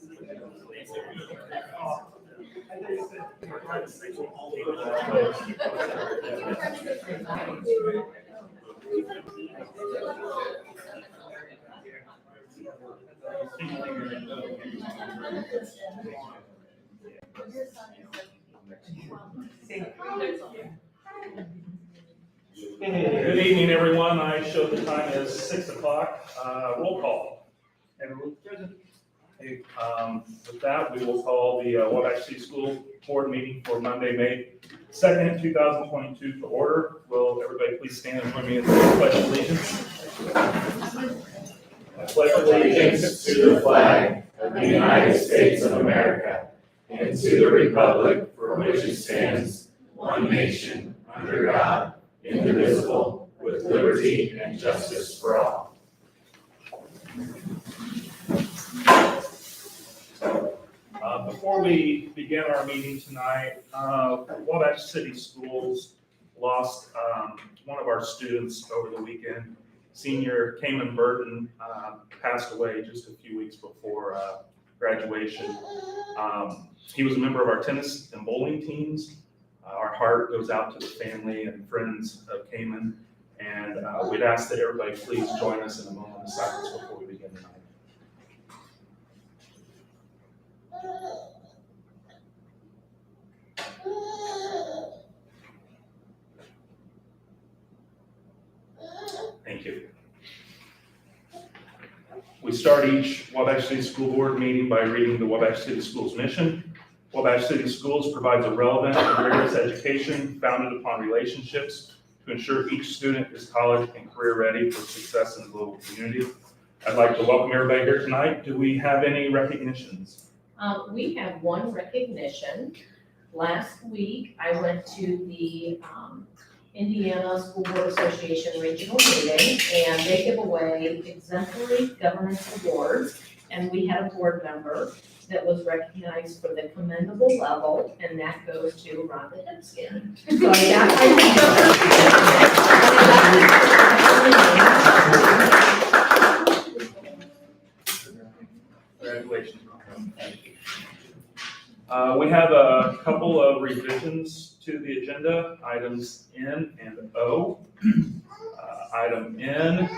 Good evening, everyone. I show the time as 6 o'clock. Roll call. Everyone present. Okay, with that, we will call the Wabash City School Board meeting for Monday, May 2nd, 2022 to order. Will everybody please stand and join me in the pledge of allegiance? I pledge allegiance to the flag of the United States of America and to the republic for which it stands, one nation, under God, indivisible, with liberty and justice for all. Before we begin our meeting tonight, Wabash City Schools lost one of our students over the weekend. Senior Cayman Burton passed away just a few weeks before graduation. He was a member of our tennis and bowling teams. Our heart goes out to the family and friends of Cayman, and we'd ask that everybody please join us in a moment of silence before we begin tonight. Thank you. We start each Wabash City School Board meeting by reading the Wabash City Schools mission. Wabash City Schools provides a relevant and rigorous education founded upon relationships to ensure each student is college and career ready for success in the global community. I'd like to welcome everybody here tonight. Do we have any recognitions? We have one recognition. Last week, I went to the Indiana School Board Association regional meeting, and they give away exemplary governance awards, and we had a board member that was recognized for the commendable level, and that goes to Rhonda Hipskin. So Congratulations, Rhonda. Thank you. We have a couple of revisions to the agenda, items N and O. Item N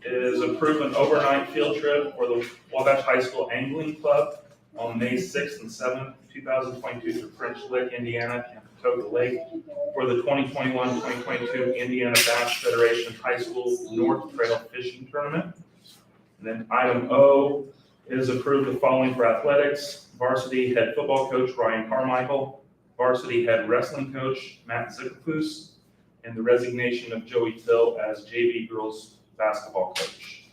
is approve an overnight field trip for the Wabash High School Angling Club on May 6th and 7th, 2022 to French Lick, Indiana and Patoka Lake for the 2021-2022 Indiana Bass Federation High School North Trail Fishing Tournament. And then item O is approve the following for athletics: varsity head football coach Ryan Carmichael, varsity head wrestling coach Matt Zicklefus, and the resignation of Joey Till as JV girls basketball coach.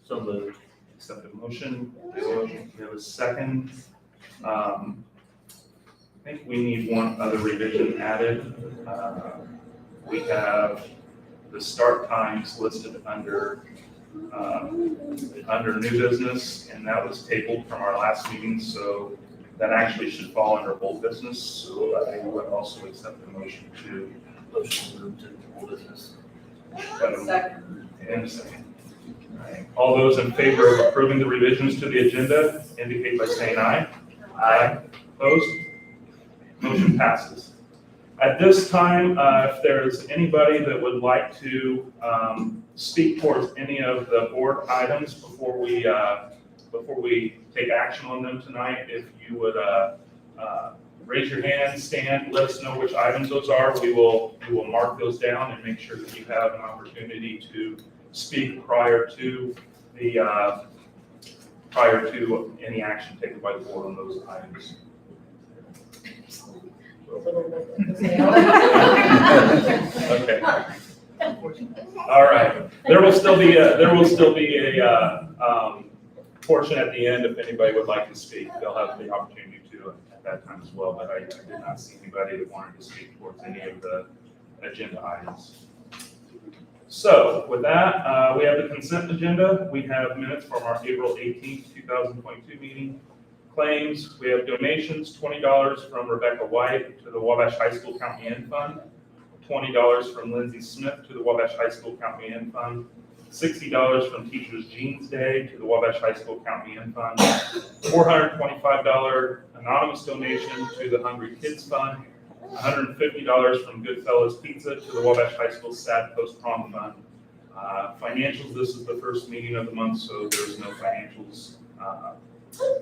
So moved. Accept the motion. We have a second. I think we need one other revision added. We have the start times listed under new business, and that was tabled from our last meeting, so that actually should fall under old business. So I would also accept the motion to move to old business. Second. And a second. All right. All those in favor of approving the revisions to the agenda indicate by saying aye. Aye. Opposed? Motion passes. At this time, if there's anybody that would like to speak towards any of the board items before we take action on them tonight, if you would raise your hand, stand, let us know which items those are. We will mark those down and make sure that you have an opportunity to speak prior to any action taken by the board on those items. Okay. All right. There will still be a portion at the end if anybody would like to speak. They'll have the opportunity to at that time as well. But I did not see anybody that wanted to speak towards any of the agenda items. So with that, we have the consent agenda. We have minutes from our April 18th, 2022 meeting. Claims, we have donations, $20 from Rebecca White to the Wabash High School County Inn Fund, $20 from Lindsay Smith to the Wabash High School County Inn Fund, $60 from Teachers Jeans Day to the Wabash High School Count Me In Fund, $425 anonymous donation to the Hungry Kids Fund, $150 from Goodfellas Pizza to the Wabash High School Sad Post Prom Fund. Financials, this is the first meeting of the month, so there's no financials.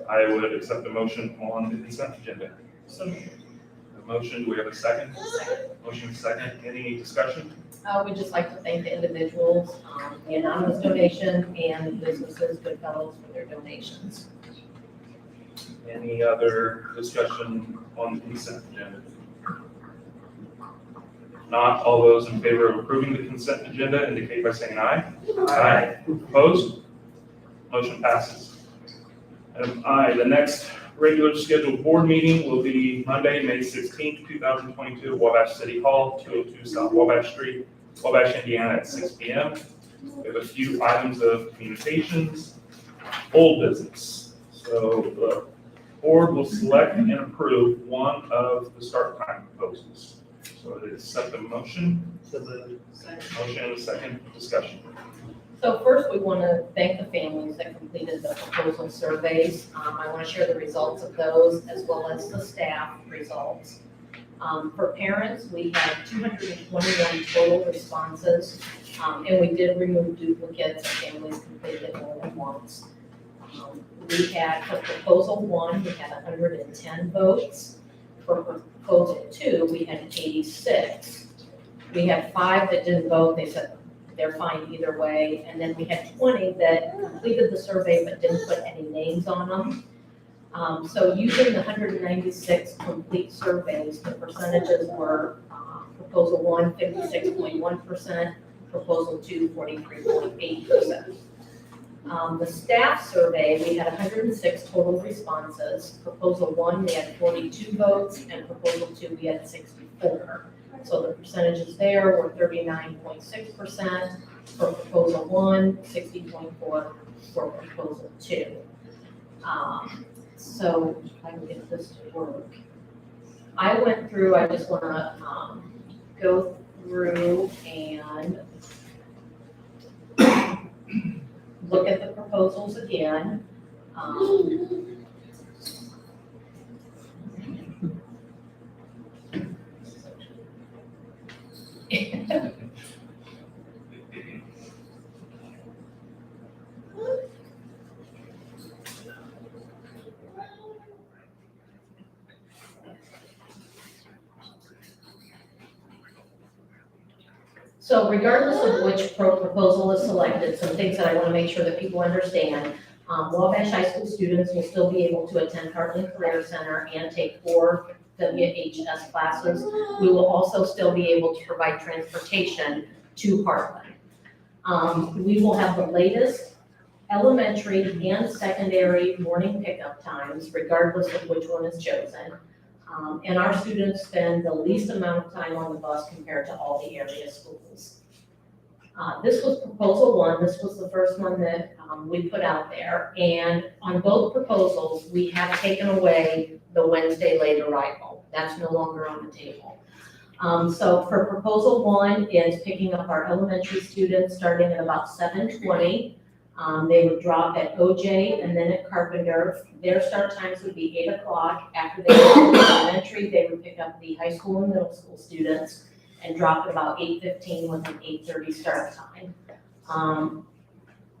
I would accept a motion on the consent agenda. A motion, do we have a second? Motion second, any discussion? We'd just like to thank the individuals, the anonymous donation, and the businesses, Goodfellas, for their donations. Any other discussion on the consent agenda? If not, all those in favor of approving the consent agenda indicate by saying aye. Aye. Opposed? Motion passes. Item I, the next regular scheduled board meeting will be Monday, May 16th, 2022, Wabash City Hall, 202 South Wabash Street, Wabash, Indiana, at 6 p.m. We have a few items of communications. Old business. So the board will select and approve one of the start time proposals. So it is set the motion. Motion and a second discussion. So first, we want to thank the families that completed the proposal surveys. I want to share the results of those as well as the staff results. For parents, we had 221 total responses, and we did remove duplicates if families completed more than once. We had, for proposal 1, we had 110 votes. For proposal 2, we had 86. We had 5 that didn't vote. They said they're fine either way. And then we had 20 that completed the survey but didn't put any names on them. So using the 196 complete surveys, the percentages were proposal 1, 56.1%, proposal 2, 43.8%. The staff survey, we had 106 total responses. Proposal 1, we had 42 votes, and proposal 2, we had 64. So the percentages there were 39.6% for proposal 1, 60.4 for proposal 2. So if I can get this to work. I went through, I just want to go through and look at the proposals again. So regardless of which proposal is selected, some things that I want to make sure that people understand, Wabash High School students will still be able to attend Heartland Career Center and take 4 WHS classes. We will also still be able to provide transportation to Heartland. We will have the latest elementary and secondary morning pickup times, regardless of which one is chosen. And our students spend the least amount of time on the bus compared to all the area schools. This was proposal 1. This was the first one that we put out there. And on both proposals, we have taken away the Wednesday late arrival. That's no longer on the table. So for proposal 1 is picking up our elementary students starting at about 7:20. They would drop at OJ and then at Carpenter. Their start times would be 8 o'clock. After they go to elementary, they would pick up the high school and middle school students and drop at about 8:15 with an 8:30 start time.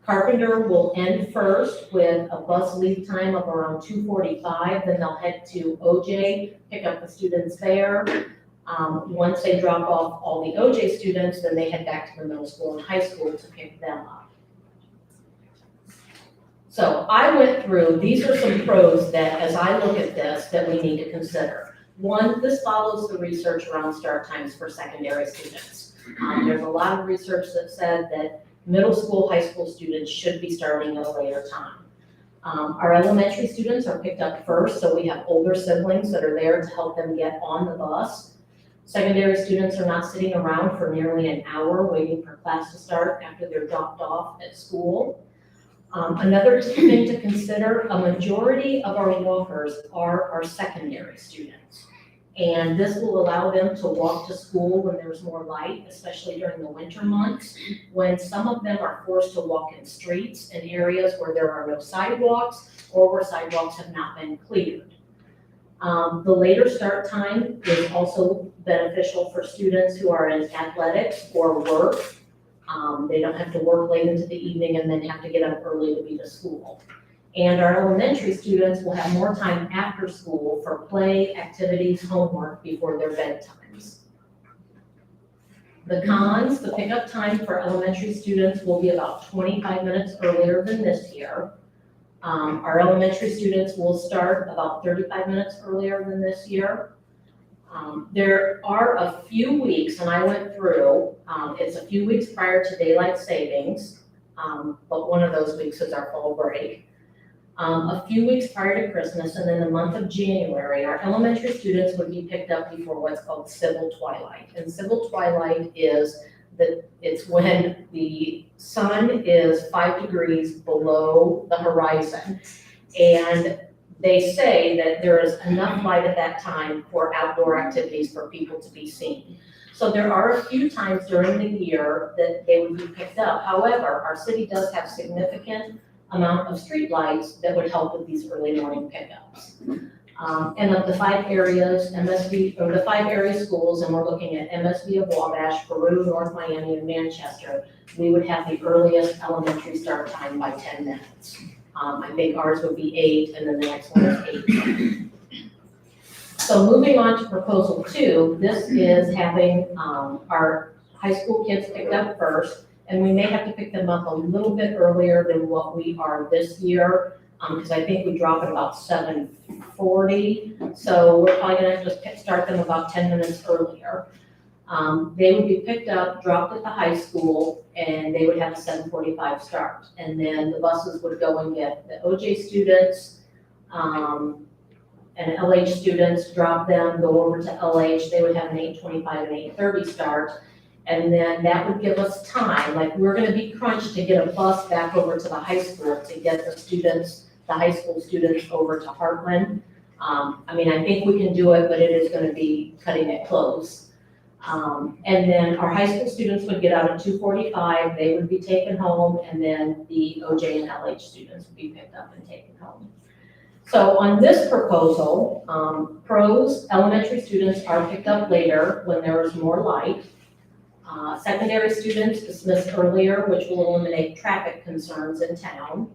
Carpenter will end first with a bus leave time of around 2:45. Then they'll head to OJ, pick up the students there. Once they drop off all the OJ students, then they head back to the middle school and high school to pick them up. So I went through, these are some pros that, as I look at this, that we need to consider. 1, this follows the research around start times for secondary students. There's a lot of research that said that middle school, high school students should be starting at a later time. Our elementary students are picked up first, so we have older siblings that are there to help them get on the bus. Secondary students are not sitting around for nearly an hour waiting for class to start after they're dropped off at school. Another thing to consider, a majority of our walkers are our secondary students. And this will allow them to walk to school when there's more light, especially during the winter months, when some of them are forced to walk in streets in areas where there are no sidewalks or where sidewalks have not been cleared. The later start time is also beneficial for students who are in athletics or work. They don't have to work late into the evening and then have to get up early to be to school. And our elementary students will have more time after school for play, activities, homework before their bedtimes. The cons, the pickup time for elementary students will be about 25 minutes earlier than this year. Our elementary students will start about 35 minutes earlier than this year. There are a few weeks, and I went through, it's a few weeks prior to daylight savings, but one of those weeks is our fall break. A few weeks prior to Christmas, and then the month of January, our elementary students would be picked up before what's called civil twilight. And civil twilight is that it's when the sun is 5 degrees below the horizon. And they say that there is enough light at that time for outdoor activities for people to be seen. So there are a few times during the year that they would be picked up. However, our city does have significant amount of street lights that would help with these early morning pickups. And of the 5 areas, the 5 area schools, and we're looking at MSB of Wabash, Peru, North Miami, and Manchester, we would have the earliest elementary start time by 10 minutes. I think ours would be 8, and then the next one is 8. So moving on to proposal 2, this is having our high school kids picked up first, and we may have to pick them up a little bit earlier than what we are this year, because I think we drop at about 7:40, so we're probably gonna just start them about 10 minutes earlier. They would be picked up, dropped at the high school, and they would have a 7:45 start. And then the buses would go and get the OJ students, and LH students, drop them, go over to LH, they would have an 8:25 and 8:30 start. And then that would give us time, like we're gonna be crunched to get a bus back over to the high school to get the students, the high school students over to Heartland. I mean, I think we can do it, but it is gonna be cutting it close. And then our high school students would get out at 2:45, they would be taken home, and then the OJ and LH students would be picked up and taken home. So on this proposal, pros, elementary students are picked up later when there is more light. Secondary students dismissed earlier, which will eliminate traffic concerns in town.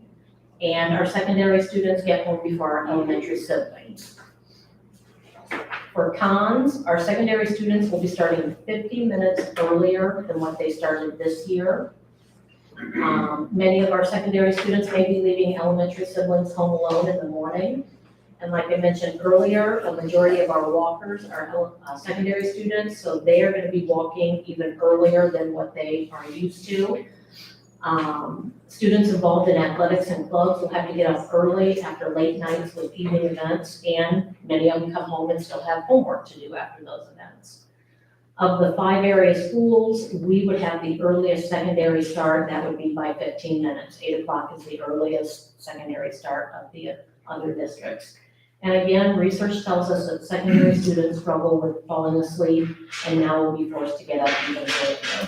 And our secondary students get home before our elementary siblings. For cons, our secondary students will be starting 50 minutes earlier than what they started this year. Many of our secondary students may be leaving elementary siblings home alone in the morning. And like I mentioned earlier, a majority of our walkers are secondary students, so they are gonna be walking even earlier than what they are used to. Students involved in athletics and clubs will have to get up early after late nights with evening events, and many of them come home and still have homework to do after those events. Of the 5 area schools, we would have the earliest secondary start, that would be by 15 minutes. 8 o'clock is the earliest secondary start of the other districts. And again, research tells us that secondary students struggle with falling asleep and now will be forced to get up even earlier.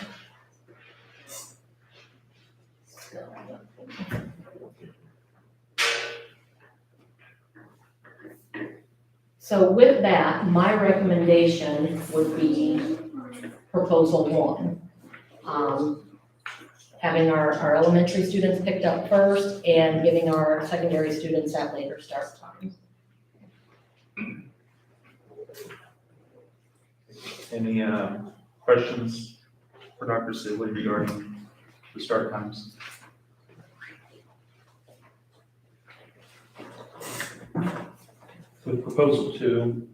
So with that, my recommendation would be proposal 1. Having our elementary students picked up first and giving our secondary students that later start time. Any questions for Dr. Sibley regarding the start times? With proposal 2,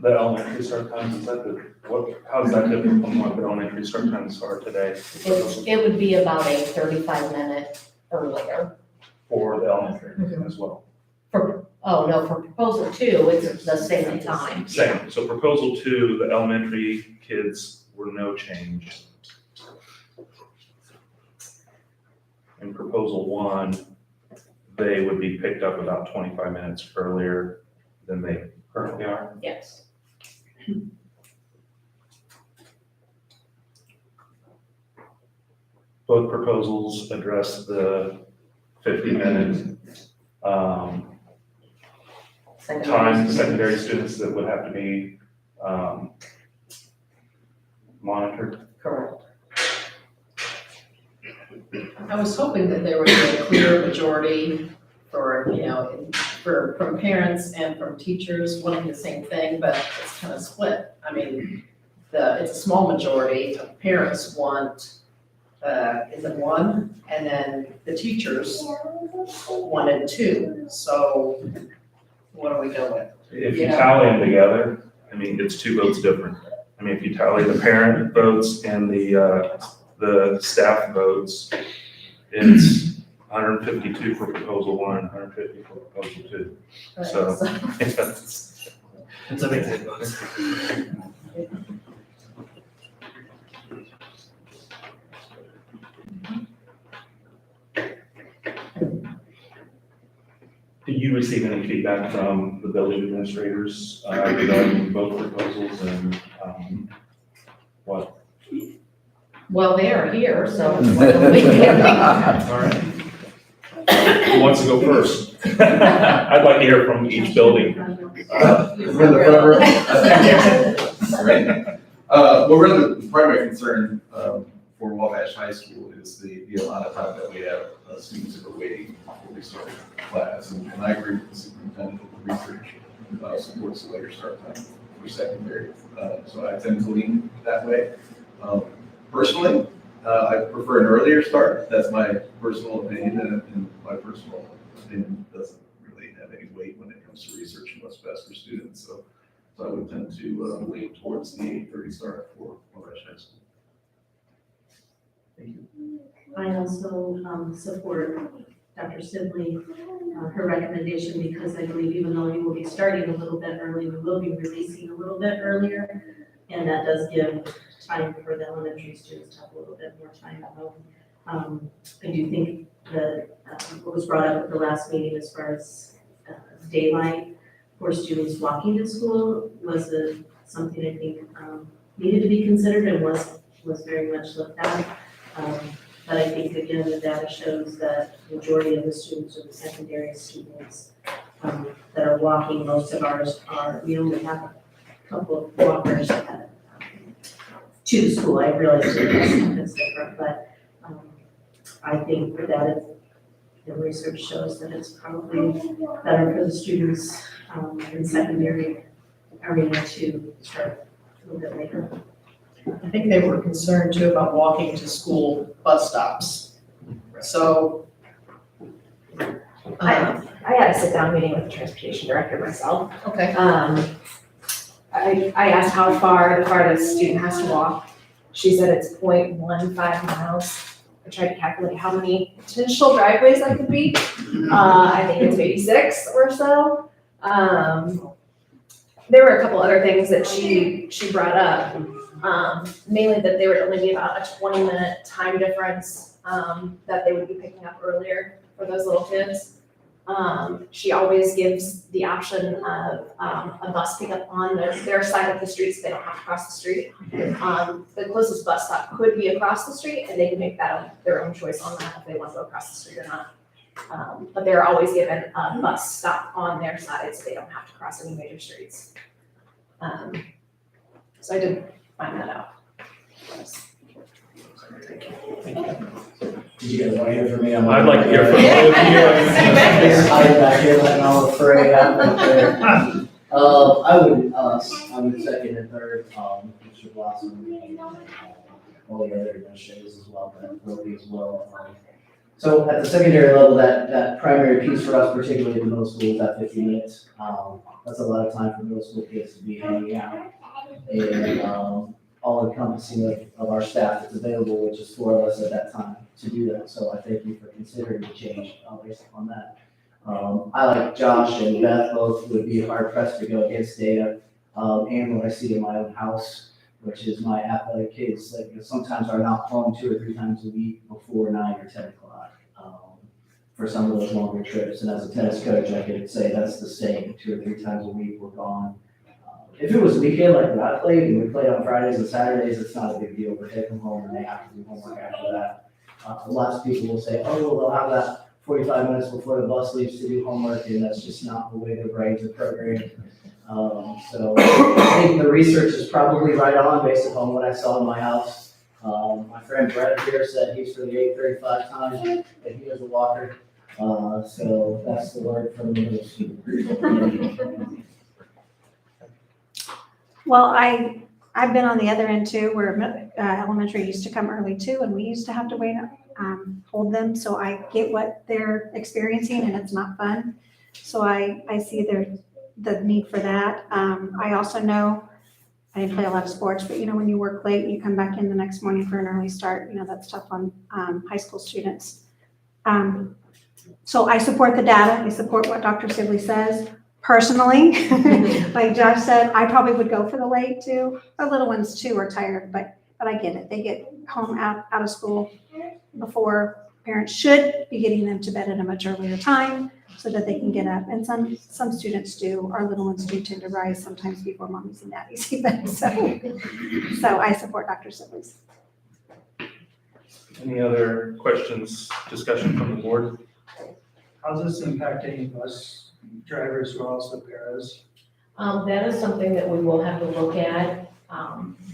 the elementary start times, is that how does that differ from what the elementary start times are today? It would be about a 35-minute earlier. For the elementary as well? For proposal 2, it's the same time. Same, so proposal 2, the elementary kids were no change. In proposal 1, they would be picked up about 25 minutes earlier than they currently are. Yes. Both proposals address the 50-minute time secondary students that would have to be monitored. Correct. I was hoping that there would be a clear majority for, from parents and from teachers wanting the same thing, but it's kind of split. I mean, it's a small majority of parents want, is it one? And then the teachers wanted two. So what do we go with? If you Yeah. tally them together, I mean, it's 2 votes different. I mean, if you tally the parent votes and the staff votes, it's 152 for proposal 1, 150 for proposal 2. So, it's- It's a big vote. Did you receive any feedback from the building administrators regarding both proposals and what? Well, they are here, so. All right. Who wants to go first? I'd like to hear from each building. We're in the front row. Great. Well, really, the primary concern for Wabash High School is the amount of time that we have students that are waiting before they start class. And I agree with the superintendent that the research supports the later start time for secondary. So I tend to lean that way. Personally, I prefer an earlier start. That's my personal opinion, and my personal opinion doesn't really have any weight when it comes to researching what's best for students. So I would tend to lean towards the 8:30 start for Wabash High School. Thank you. I also support Dr. Sibley, her recommendation, because I believe even though we will be starting a little bit early, we will be releasing a little bit earlier. And that does give time for the elementary students to have a little bit more time at home. I do think that what was brought up at the last meeting as far as daylight for students walking to school was something I think needed to be considered and was very much looked at. But I think, again, the data shows that the majority of the students are the secondary students that are walking. Most of ours we only have a couple of walkers to the school. I realize it's different, but I think that the research shows that it's probably better for the students in secondary arena to start a little bit later. I think they were concerned too about walking to school bus stops. So. I had a sit-down meeting with the transportation director myself. Okay. I asked how far the farthest student has to walk. She said it's 0.15 miles. I tried to calculate how many potential driveways that could be. I think it's maybe 6 or so. There were a couple other things that she brought up. Mainly that there would only be about a 20-minute time difference that they would be picking up earlier for those little kids. She always gives the option of a bus pickup on their side of the street so they don't have to cross the street. The closest bus stop could be across the street, and they can make that their own choice on that if they want to go across the street or not. But they're always given a bus stop on their side so they don't have to cross any major streets. So I did find that out. Did you guys want to hear from me? I'd like to hear from both of you. I'm back here letting all afraid out there. I would second and third, Mr. Blossom, and all the other administrators as well, but Roby as well. So at the secondary level, that primary piece for us, particularly in the middle school, is that 50 minutes. That's a lot of time for middle school kids to be hanging out. And all encompassing of our staff that's available, which is 4 of us at that time to do that. So I thank you for considering the change based upon that. I, like Josh and Beth, both would be hard pressed to go against data. And what I see in my own house, which is my athletic kids, that sometimes are not home 2 or 3 times a week before 9 or 10 o'clock. for some of those longer trips. And as a tennis coach, I could say that's the same, 2 or 3 times a week we're gone. If it was weekend like when I played, and we played on Fridays and Saturdays, it's not a big deal. We're taking them home and they have to do homework after that. Lots of people will say, oh, well, they'll have that 45 minutes before the bus leaves to do homework, and that's just not the way their brains are programmed. So I think the research is probably right on based upon what I saw in my house. My friend Brett here said he's for the 8:35 time, and he is a walker. So that's the word from the middle school. Well, I've been on the other end too, where elementary used to come early too, and we used to have to wait, hold them. So I get what they're experiencing, and it's not fun. So I see the need for that. I also know, I didn't play a lot of sports, but when you work late, and you come back in the next morning for an early start, that's tough on high school students. So I support the data. I support what Dr. Sibley says. Personally, like Josh said, I probably would go for the late too. The little ones too are tired, but I get it. They get home out of school before parents should be getting them to bed at a much earlier time so that they can get up. And some students do. Our little ones do tend to rise sometimes before mommies and daddies even. So I support Dr. Sibley's. Any other questions, discussion from the board? How's this impacting bus drivers who are also paras? That is something that we will have to look at.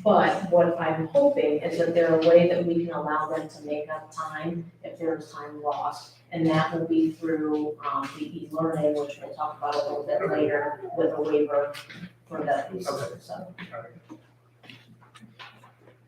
But what I'm hoping is that there are a way that we can allow them to make up time if there's time lost. And that will be through the e-learning, which we'll talk about a little bit later with a waiver for that. So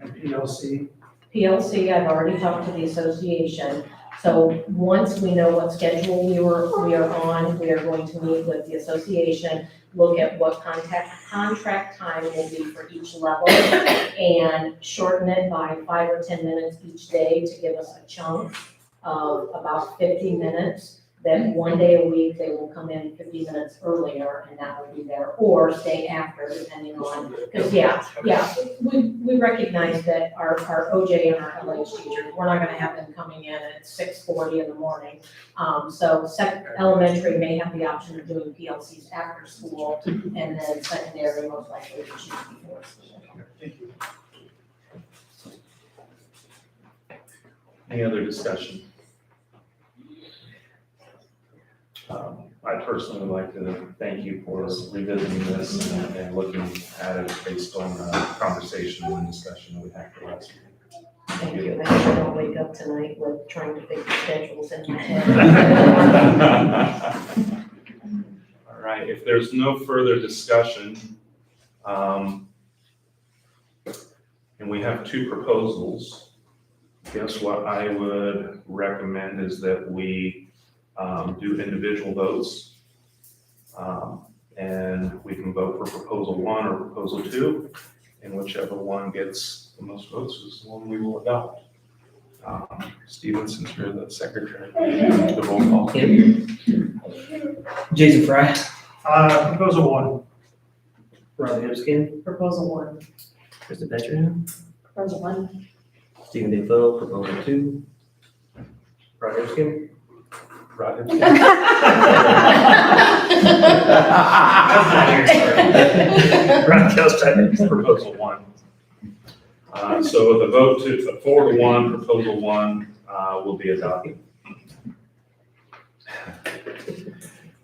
And PLC? PLC, I've already talked to the association. So once we know what schedule we are on, we are going to meet with the association, look at what contract time will be for each level, and shorten it by 5 or 10 minutes each day to give us a chunk of about 50 minutes. Then one day a week, they will come in 50 minutes earlier, and that will be there, or stay after, depending on, because we recognize that our OJ and our LH teachers, we're not gonna have them coming in at 6:40 in the morning. So elementary may have the option of doing PLCs after school, and then secondary most likely to choose before school. Thank you. Any other discussion? I personally would like to thank you for revisiting this and looking at it based on the conversation and discussion that we had for last week. Thank you. I hope I don't wake up tonight with trying to figure schedules in my head. All right, if there's no further discussion, and we have 2 proposals, guess what I would recommend is that we do individual votes. And we can vote for proposal 1 or proposal 2, and whichever one gets the most votes is the one we will adopt. Steven, since you're the secretary, the roll call. Jason Fry. Proposal 1. Ron Hipskin. Proposal 1. Krista Petrin. Proposal 1. Stephen Defoe. Proposal 2. Ron Hipskin. Right. Proposal 1. So the vote 4-1, proposal 1 will be adopted.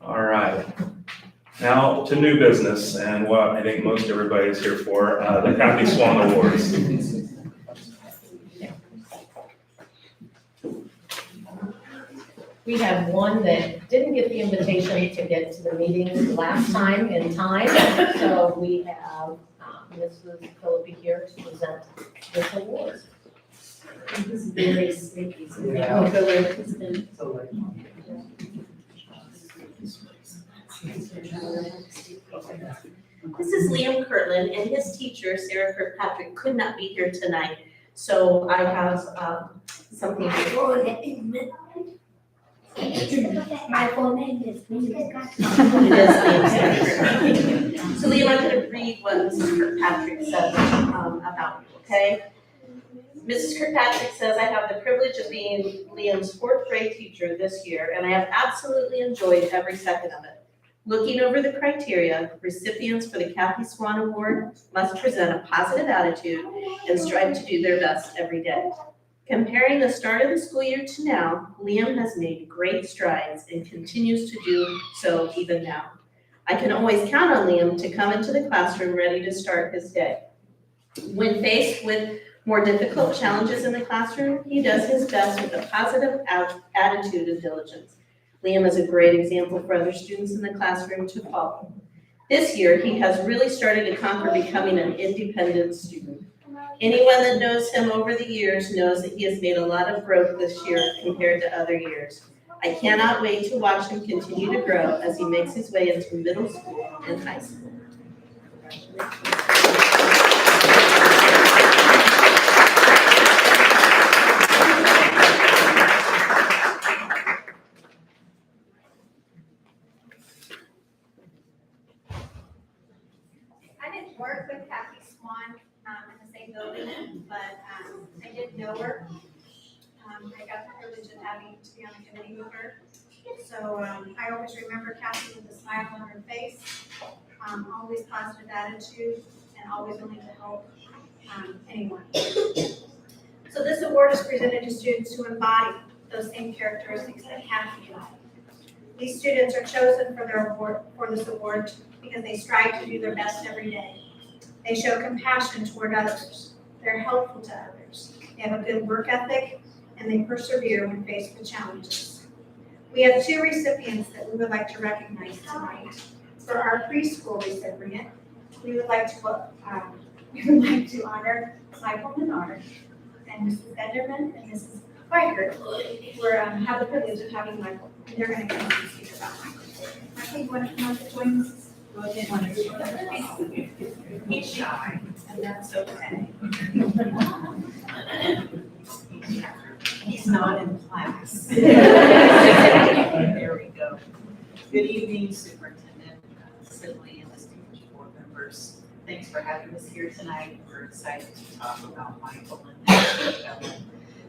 All right. Now to new business and what I think most everybody is here for, the Kathy Swan Awards. We have one that didn't get the invitation to get to the meeting last time in time. So we have Mrs. Philippi here to present this award. This is very sticky. Yeah. This is Liam Kirtland, and his teacher, Sarah Kirkpatrick, could not be here tonight. So I have something. My full name is So Liam, I'm going to read what Mrs. Kirkpatrick said about you, okay? Mrs. Kirkpatrick says, I have the privilege of being Liam's fourth grade teacher this year, and I have absolutely enjoyed every second of it. Looking over the criteria, recipients for the Kathy Swan Award must present a positive attitude and strive to do their best every day. Comparing the start of the school year to now, Liam has made great strides and continues to do so even now. I can always count on Liam to come into the classroom ready to start his day. When faced with more difficult challenges in the classroom, he does his best with a positive attitude and diligence. Liam is a great example for other students in the classroom to follow. This year, he has really started to conquer becoming an independent student. Anyone that knows him over the years knows that he has made a lot of growth this year compared to other years. I cannot wait to watch him continue to grow as he makes his way into middle school and high school. I didn't work with Kathy Swan in the same building, but I did know her. I got the privilege of having to be on the committee with her. So I always remember Kathy with a smile on her face, always positive attitude, and always willing to help anyone. So this award is presented to students who embody those same characteristics that Kathy embodied. These students are chosen for this award because they strive to do their best every day. They show compassion toward others. They're helpful to others. They have a good work ethic, and they persevere when faced with challenges. We have two recipients that we would like to recognize tonight. For our preschool recipient, we would like to honor Michael Menard and Mrs. Benderman and Mrs. Biker. We have the privilege of having Michael, and they're going to come and speak about Michael. Michael, you want to come up and join us? He's shy, and that's okay. He's not in class. There we go. Good evening, Superintendent Sibley and distinguished board members. Thanks for having us here tonight. We're excited to talk about Michael and Ellen.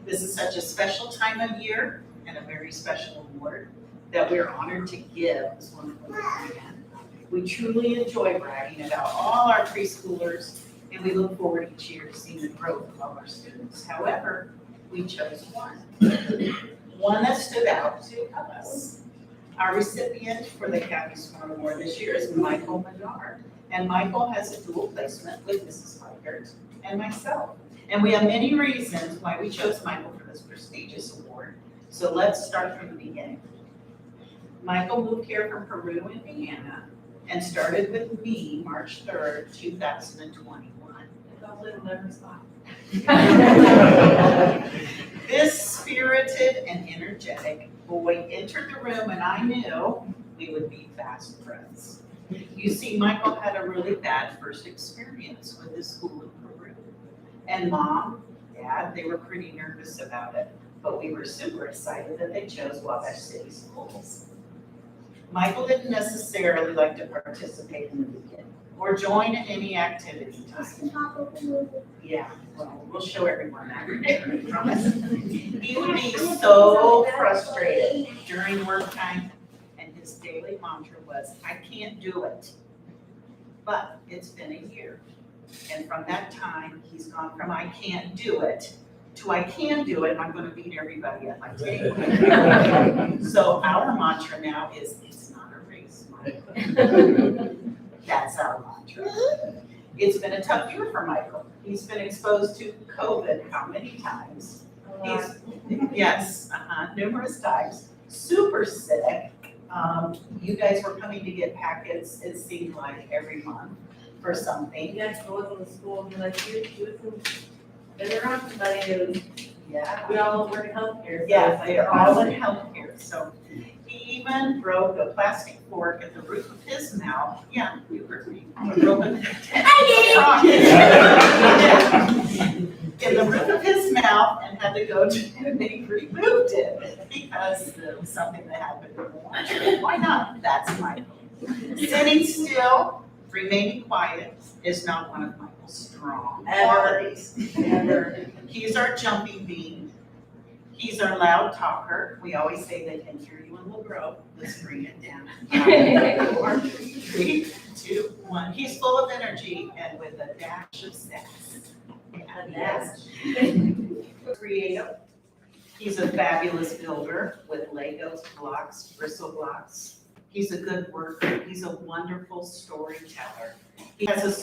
This is such a special time of year and a very special award that we're honored to give this wonderful young man. We truly enjoy bragging about all our preschoolers, and we look forward each year to seeing the growth of all our students. However, we chose one that stood out to us. Our recipient for the Kathy Swan Award this year is Michael Menard, and Michael has a dual placement with Mrs. Weigert and myself. And we have many reasons why we chose Michael for this prestigious award. So let's start from the beginning. Michael moved here from Peru, Indiana, and started with me March 3rd, 2021. This spirited and energetic boy entered the room, and I knew we would be fast friends. You see, Michael had a really bad first experience with the school in Peru. And Mom, Dad, they were pretty nervous about it, but we were super excited that they chose Wabash City Schools. Michael didn't necessarily like to participate in the beginning or join in any activity time. Yeah, well, we'll show everyone that, I promise. He would be so frustrated during work time, and his daily mantra was, I can't do it. But it's been a year, and from that time, he's gone from I can't do it to I can do it, I'm gonna beat everybody at my table. So our mantra now is, it's not a race, Michael. That's our mantra. It's been a tough year for Michael. He's been exposed to COVID how many times? Yes, numerous times. Super sick. You guys were coming to get packets, it seemed like every month for something. You guys go in the school and be like, they're around somebody Yeah. we all work in healthcare. So Yeah, it's like, they're all in healthcare, so he even broke a plastic fork at the roof of his mouth. Yeah, you heard me. Broke it. In the roof of his mouth and had to go to, and they removed it because it was something that happened in the lunchroom. Why not? That's Michael. Sitting still, remaining quiet is not one of Michael's strong Ever. qualities. He's our jumping bean. He's our loud talker. We always say they can hear you and will grow. Let's bring it down. 4, 3, 2, 1. He's full of energy and with a dash of sass. Yes. Creative. He's a fabulous builder with Legos, blocks, bristle blocks. He's a good worker. He's a wonderful storyteller. He has a